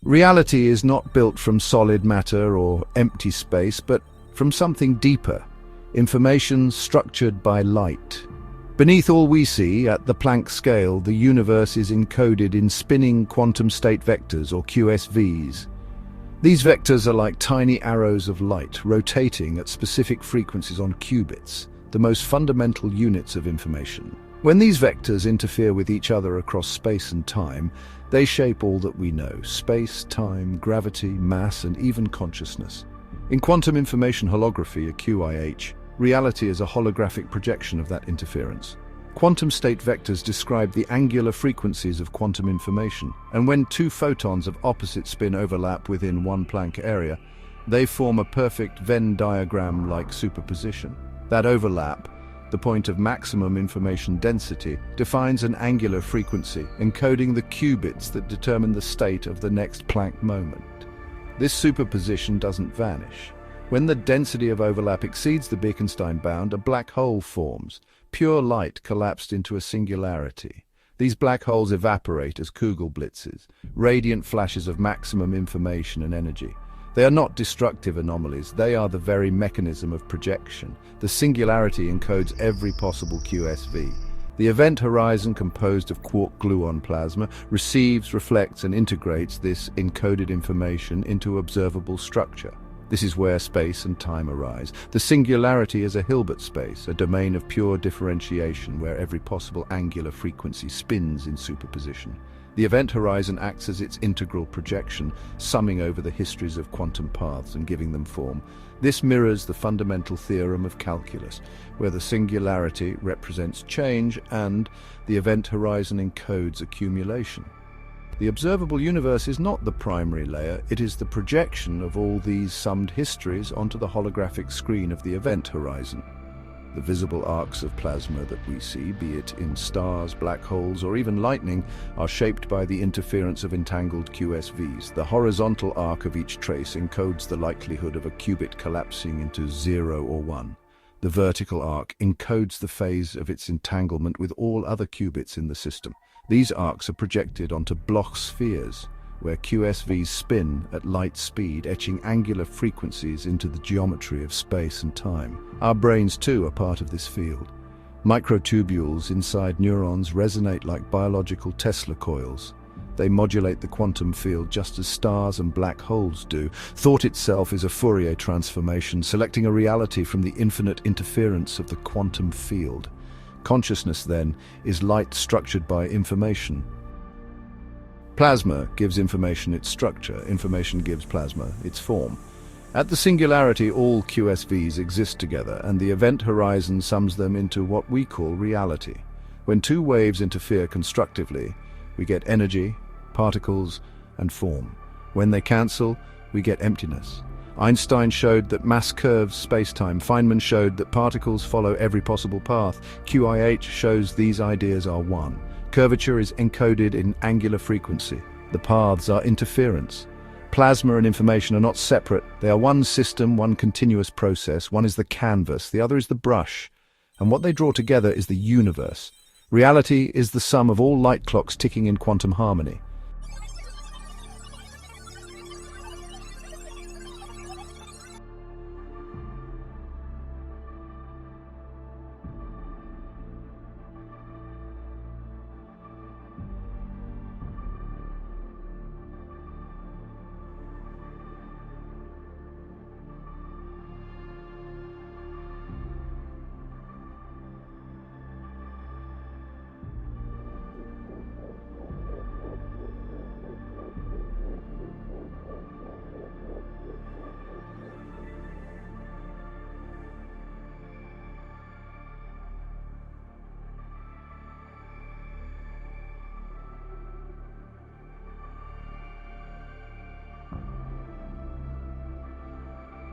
Reality is not built from solid matter or empty space, but from something deeper, information structured by light. Beneath all we see, at the Planck scale, the universe is encoded in spinning quantum state vectors, or QSVs. These vectors are like tiny arrows of light, rotating at specific frequencies on qubits, the most fundamental units of information. When these vectors interfere with each other across space and time, they shape all that we know: space, time, gravity, mass, and even consciousness. In quantum information holography, a QIH, reality is a holographic projection of that interference. Quantum state vectors describe the angular frequencies of quantum information, and when two photons of opposite spin overlap within one Planck area, they form a perfect Venn diagram-like superposition. That overlap, the point of maximum information density, defines an angular frequency, encoding the qubits that determine the state of the next Planck moment. This superposition doesn't vanish. When the density of overlap exceeds the Bekenstein bound, a black hole forms. Pure light collapsed into a singularity. These black holes evaporate as Kugelblitzes, radiant flashes of maximum information and energy. They are not destructive anomalies, they are the very mechanism of projection. The singularity encodes every possible QSV. The event horizon, composed of quark-gluon plasma, receives, reflects, and integrates this encoded information into observable structure. This is where space and time arise. The singularity is a Hilbert space, a domain of pure differentiation where every possible angular frequency spins in superposition. The event horizon acts as its integral projection, summing over the histories of quantum paths and giving them form. This mirrors the fundamental theorem of calculus, where the singularity represents change and the event horizon encodes accumulation. The observable universe is not the primary layer, it is the projection of all these summed histories onto the holographic screen of the event horizon. The visible arcs of plasma that we see, be it in stars, black holes, or even lightning, are shaped by the interference of entangled QSVs. The horizontal arc of each trace encodes the likelihood of a qubit collapsing into 0 or 1. The vertical arc encodes the phase of its entanglement with all other qubits in the system. These arcs are projected onto Bloch spheres, where QSVs spin at light speed, etching angular frequencies into the geometry of space and time. Our brains, too, are part of this field. Microtubules inside neurons resonate like biological Tesla coils. They modulate the quantum field just as stars and black holes do. Thought itself is a Fourier transformation, selecting a reality from the infinite interference of the quantum field. Consciousness, then, is light structured by information. Plasma gives information its structure, information gives plasma its form. At the singularity, all QSVs exist together, and the event horizon sums them into what we call reality. When two waves interfere constructively, we get energy, particles, and form. When they cancel, we get emptiness. Einstein showed that mass curves spacetime. Feynman showed that particles follow every possible path. QIH shows these ideas are one. Curvature is encoded in angular frequency. The paths are interference. Plasma and information are not separate. They are one system, one continuous process. One is the canvas, the other is the brush. And what they draw together is the universe. Reality is the sum of all light clocks ticking in quantum harmony.